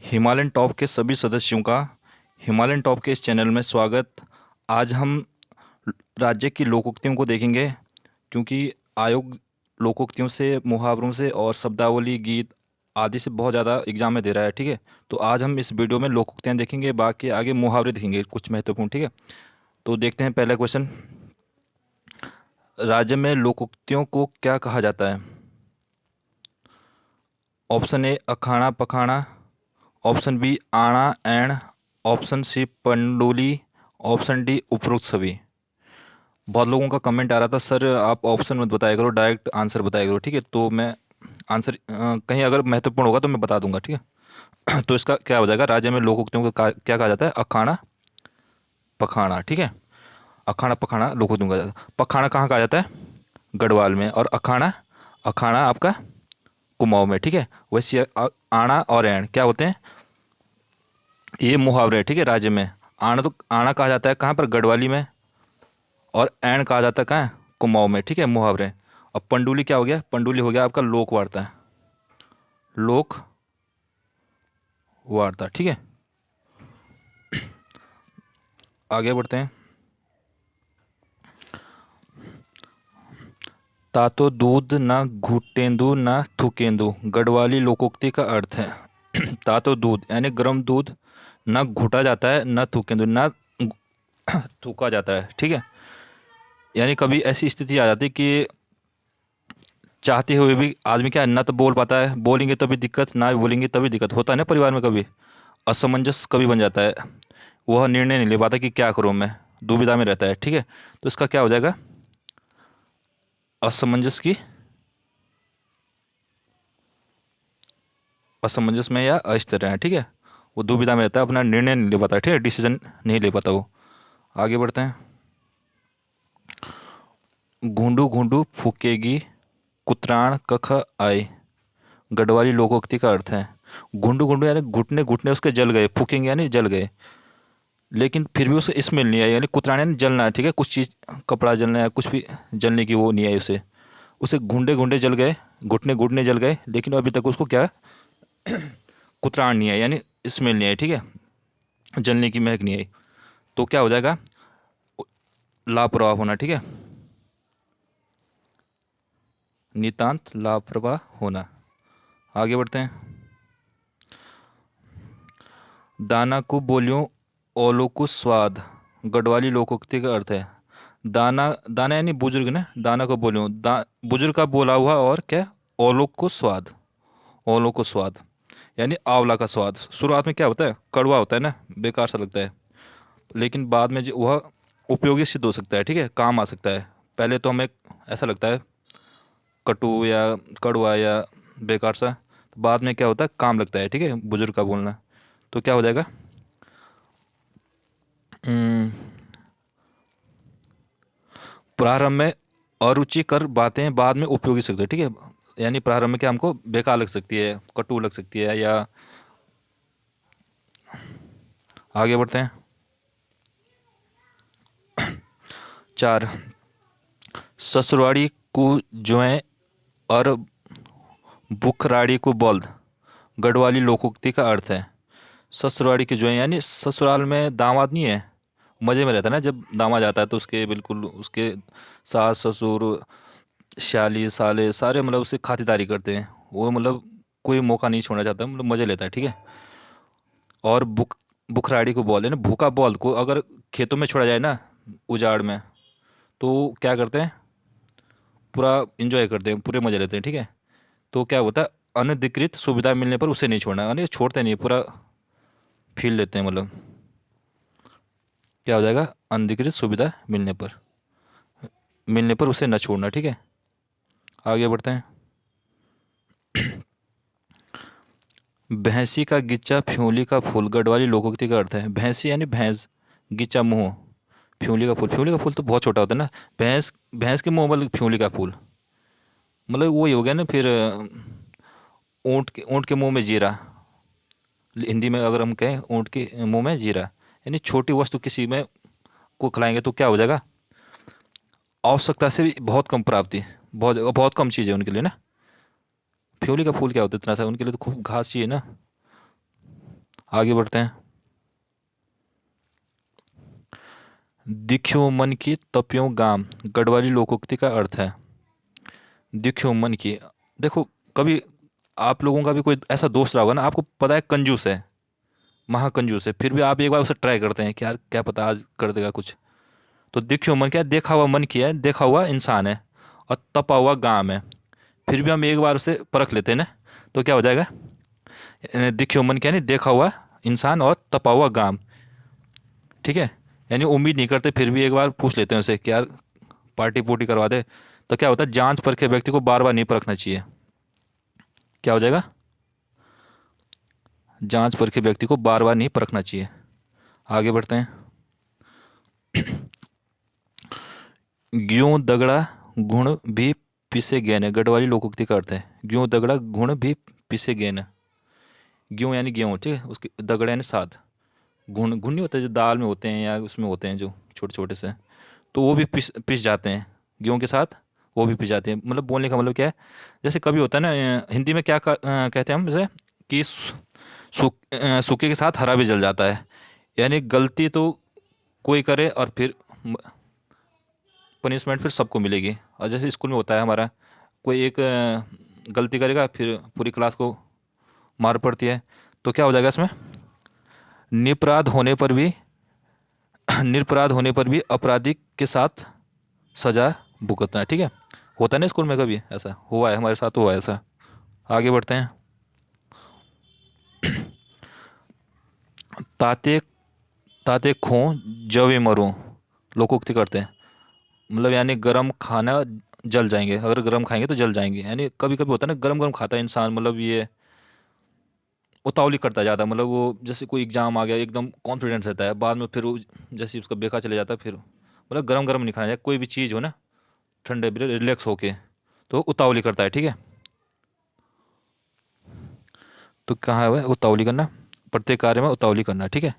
Himalayan top के सभी सदस्यों का हिमालयन टॉप के इस चैनल में स्वागत। आज हम राज्य की लोकोक्तियों को देखेंगे, क्योंकि आयोग लोकोक्तियों से, मुहावरों से और शब्दावली, गीत आदि से बहुत ज़्यादा एग्जाम में दे रहा है। ठीक है, तो आज हम इस वीडियो में लोकोक्तियाँ देखेंगे, बाकी आगे मुहावरे देखेंगे कुछ महत्वपूर्ण। ठीक है, तो देखते हैं पहला क्वेश्चन। राज्य में लोकोक्तियों को क्या कहा जाता है? ऑप्शन ए अखाड़ा पखाड़ा, ऑप्शन बी आड़ा ऐण, ऑप्शन सी पंडोली, ऑप्शन डी उपरोक्त सभी। बहुत लोगों का कमेंट आ रहा था, सर आप ऑप्शन मत बताया करो, डायरेक्ट आंसर बताया करो। ठीक है, तो मैं आंसर कहीं अगर महत्वपूर्ण होगा तो मैं बता दूंगा। ठीक है तो इसका क्या हो जाएगा? राज्य में लोकोक्तियों को क्या कहा जाता है? अखाड़ा पखाड़ा। ठीक है, अखाड़ा पखाड़ा लोकोक्तियों को कहा जाता है। पखाड़ा कहाँ कहा जाता है? गढ़वाल में। और अखाड़ा, अखाड़ा आपका कुमाऊं में। ठीक है, वैसे आड़ा और ऐण क्या होते हैं? ये मुहावरे हैं। ठीक है, राज्य में आना, तो आना कहा जाता है कहाँ पर? गढ़वाली में। और ऐन कहा जाता है कहाँ? कुमाऊं में। ठीक है, मुहावरे। और पंडुली क्या हो गया? पंडुली हो गया आपका लोक वार्ता। लोक वार्ता। ठीक है, आगे बढ़ते हैं। तातो दूध ना घुटेंदू ना थुकेंदू, गढ़वाली लोकोक्ति का अर्थ है। तातो दूध यानी गर्म दूध ना घुटा जाता है, ना थुकेंदू ना थूका जाता है। ठीक है, यानी कभी ऐसी स्थिति आ जाती है कि चाहते हुए भी आदमी क्या ना तो बोल पाता है, बोलेंगे तभी दिक्कत, ना बोलेंगे तभी दिक्कत होता है ना। परिवार में कभी असमंजस कभी बन जाता है, वह निर्णय नहीं ले पाता कि क्या करूँ मैं, दुविधा में रहता है। ठीक है, तो इसका क्या हो जाएगा? असमंजस की, असमंजस में या अस्थिर है। ठीक है, वो दुविधा में रहता है, अपना निर्णय नहीं ले पाता। ठीक है, डिसीजन नहीं ले पाता वो। आगे बढ़ते हैं। घूंडू घूंडू फूकेगी कुतराण कख आए, गढ़वाली लोकोक्ति का अर्थ है। घुंडू घुंडू यानी घुटने घुटने उसके जल गए, फूकेंगे यानी जल गए, लेकिन फिर भी उसे स्मेल नहीं आई, यानी कुतराने यानी जलना है। ठीक है, कुछ चीज़, कपड़ा जलना है, कुछ भी जलने की वो नहीं आई उसे। उसे घुंडे घुंडे जल गए, घुटने घुटने जल गए, लेकिन अभी तक उसको क्या, कुतरान नहीं आई, यानी स्मेल नहीं आई। ठीक है, जलने की महक नहीं आई। तो क्या हो जाएगा? लापरवाह होना। ठीक है, नितांत लापरवाह होना। आगे बढ़ते हैं। दाना को बोलियों ओलो को स्वाद, गढ़वाली लोकोक्ति का अर्थ है। दाना, दाना यानी बुजुर्ग ना, दाना को बोलियों बुजुर्ग का बोला हुआ, और क्या? ओलो को स्वाद, ओलो को स्वाद यानी आंवला का स्वाद। शुरुआत में क्या होता है? कड़वा होता है ना, बेकार सा लगता है, लेकिन बाद में वह उपयोगी सिद्ध हो सकता है। ठीक है, काम आ सकता है। पहले तो हमें ऐसा लगता है कटु या कड़वा या बेकार सा, तो बाद में क्या होता है? काम लगता है। ठीक है, बुजुर्ग का बोलना। तो क्या हो जाएगा? हम्म, प्रारंभ में अरुचिकर बातें बाद में उपयोगी सकती है। ठीक है, यानी प्रारंभ में क्या हमको बेकार लग सकती है, कटु लग सकती है, या आगे बढ़ते हैं। 4, ससुराड़ी को जुए और बुखराड़ी को बल्द, गढ़वाली लोकोक्ति का अर्थ है। ससुराड़ी की जुए यानी ससुराल में दामाद नहीं है, मज़े में रहता है ना। जब दामाद आता है तो उसके बिल्कुल उसके सास ससुर शाली साले सारे मतलब उससे खातिरदारी करते हैं, वो मतलब कोई मौका नहीं छोड़ना चाहता, मतलब मज़े लेता है। ठीक है, और बुखराड़ी को बॉल है ना, भूखा बॉल को अगर खेतों में छोड़ा जाए ना, उजाड़ में, तो क्या करते हैं? पूरा इंजॉय करते हैं, पूरे मज़े लेते हैं। ठीक है, तो क्या होता है? अनधिकृत सुविधा मिलने पर उसे नहीं छोड़ना, यानी छोड़ते नहीं, पूरा फील लेते हैं। मतलब क्या हो जाएगा? अनधिकृत सुविधा मिलने पर उसे न छोड़ना। ठीक है, आगे बढ़ते हैं। भैंसी का गिच्चा फ्योंली का फूल, गढ़वाली लोकोक्ति का अर्थ है। भैंसी यानी भैंस, गिच्चा मुंह, फ्योंली का फूल। फ्योंली का फूल तो बहुत छोटा होता है ना, भैंस, भैंस के मुंह वाले फ्योंली का फूल, मतलब वही हो गया ना। फिर ऊँट के मुंह में जीरा, हिंदी में अगर हम कहें ऊँट के मुंह में जीरा, यानी छोटी वस्तु किसी में को खिलाएंगे तो क्या हो जाएगा? आवश्यकता से भी बहुत कम प्राप्ति, बहुत बहुत कम चीज़ है उनके लिए ना। फ्योली का फूल क्या होता है इतना सा, उनके लिए तो खूब घास चाहिए ना। आगे बढ़ते हैं। दिख्यो मन की तप्यो गाम, गढ़वाली लोकोक्ति का अर्थ है। दिख्यो मन की, देखो कभी आप लोगों का भी कोई ऐसा दोस्त रहा होगा ना, आपको पता है कंजूस है, महाकंजूस है, फिर भी आप एक बार उसे ट्राई करते हैं कि यार क्या पता आज कर देगा कुछ। तो दिख्यो मन क्या है, देखा हुआ मन किया है, देखा हुआ इंसान है, और तपा हुआ गाम है, फिर भी हम एक बार उसे परख लेते हैं ना, तो क्या हो जाएगा, दिख्यो मन क्या है, नहीं देखा हुआ इंसान और तपा हुआ गाम, ठीक है। यानी उम्मीद नहीं करते फिर भी एक बार पूछ लेते हैं उसे कि यार पार्टी पुर्टी करवा दे। तो क्या होता है, जांच परखे व्यक्ति को बार बार नहीं परखना चाहिए। क्या हो जाएगा, जांच परखे व्यक्ति को बार बार नहीं परखना चाहिए। आगे बढ़ते हैं। ग्यों दगड़ा गुण भी पिसे गैन, गढ़वाली लोकोक्ति का अर्थ है। ग्यों दगड़ा गुण भी पिसे गैन, ग्यों यानी गेहूँ, ठीक है, उसके दगड़ा यानी साथ, घुन घुन नहीं होते जो दाल में होते हैं या उसमें होते हैं जो छोटे छोटे से, तो वो भी पिस पिस जाते हैं गेहूँ के साथ, वो भी पिस जाते हैं। मतलब बोलने का मतलब क्या है, जैसे कभी होता है ना, हिंदी में क्या कहते हैं हम जैसे कि सूखे के साथ हरा भी जल जाता है। यानी गलती तो कोई करे और फिर पनिशमेंट फिर सबको मिलेगी। और जैसे स्कूल में होता है हमारा, कोई एक गलती करेगा फिर पूरी क्लास को मार पड़ती है। तो क्या हो जाएगा इसमें, निपराध होने पर भी निरपराध होने पर भी अपराधी के साथ सजा भुगतना है, ठीक है। होता है ना स्कूल में, कभी ऐसा हुआ है हमारे साथ, तो हुआ है ऐसा। आगे बढ़ते हैं। ताते ताते खो जवे मरो, लोकोक्ति करते हैं। मतलब यानी गरम खाना जल जाएंगे, अगर गरम खाएंगे तो जल जाएंगे। यानी कभी कभी होता है ना, गरम गरम खाता है इंसान, मतलब ये उतावली करता है ज़्यादा, मतलब वो जैसे कोई एग्जाम आ गया एकदम कॉन्फिडेंस रहता है, बाद में फिर वो जैसे उसका बेकार चले जाता है, फिर मतलब गरम गरम नहीं खाना चाहिए, कोई भी चीज़ हो ना ठंडे भी रिलैक्स होके, तो उतावली करता है, ठीक है। तो कहाँ है वह उतावली करना, प्रत्येक कार्य में उतावली करना, ठीक है।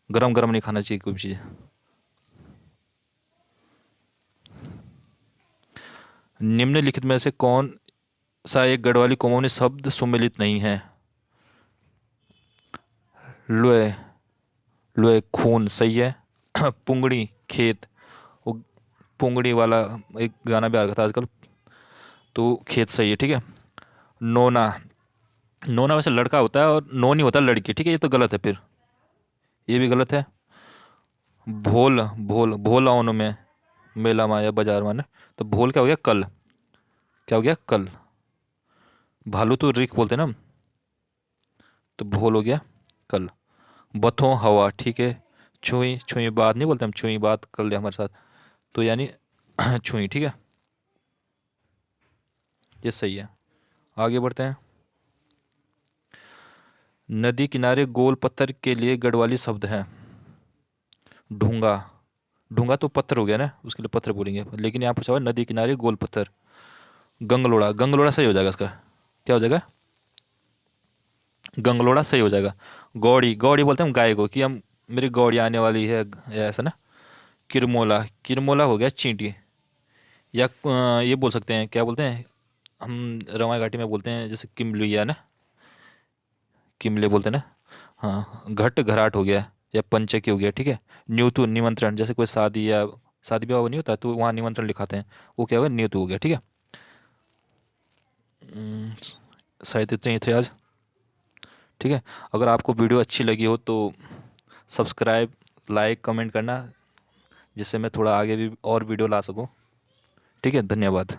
गरम गरम नहीं खाना चाहिए कोई भी चीज़। निम्नलिखित में से कौन सा एक गढ़वाली कौमों शब्द सुमेलित नहीं है। लुए, लुए खून सही है। पुंगड़ी खेत, वो पुंगड़ी वाला एक गाना भी आ रहा था आजकल, तो खेत सही है, ठीक है। नोना, नोना वैसे लड़का होता है और नोनी होता है लड़की, ठीक है, ये तो गलत है, फिर ये भी गलत है। भोल, भोल भोल आओ में मेला में या बाजार में ना, तो भोल क्या हो गया, कल, क्या हो गया कल। भालू तो रिक बोलते हैं ना हम, तो भोल हो गया कल। बथो हवा, ठीक है। छुई, छुई बात नहीं बोलते हम, छुई बात कर ले हमारे साथ, तो यानी छुई, ठीक है, ये सही है। आगे बढ़ते हैं। नदी किनारे गोल पत्थर के लिए गढ़वाली शब्द है। ढूंगा, ढूंगा तो पत्थर हो गया ना, उसके लिए पत्थर बोलेंगे, लेकिन यहाँ पर सवाल नदी किनारे गोल पत्थर। गंगलोड़ा, गंगलोड़ा सही हो जाएगा इसका, क्या हो जाएगा, गंगलोड़ा सही हो जाएगा। गौड़ी, गौड़ी बोलते हैं हम गाय को कि हम मेरी गौड़ी आने वाली है, या ऐसा ना। किरमोला, किरमोला हो गया चींटी। या ये बोल सकते हैं, क्या बोलते हैं हम रवाई घाटी में बोलते हैं जैसे किमलुइया ना, किमले बोलते हैं ना। हाँ, घट घराट हो गया, या पंचकी हो गया, ठीक है। न्यूतु निमंत्रण, जैसे कोई शादी या शादी ब्याह नहीं होता तो वहाँ निमंत्रण लिखाते हैं, वो क्या होगा, न्यूतु हो गया, ठीक है। हम्म, शायद इतने ही थे आज, ठीक है। अगर आपको वीडियो अच्छी लगी हो तो सब्सक्राइब, लाइक, कमेंट करना, जिससे मैं थोड़ा आगे भी और वीडियो ला सकूँ, ठीक है। धन्यवाद।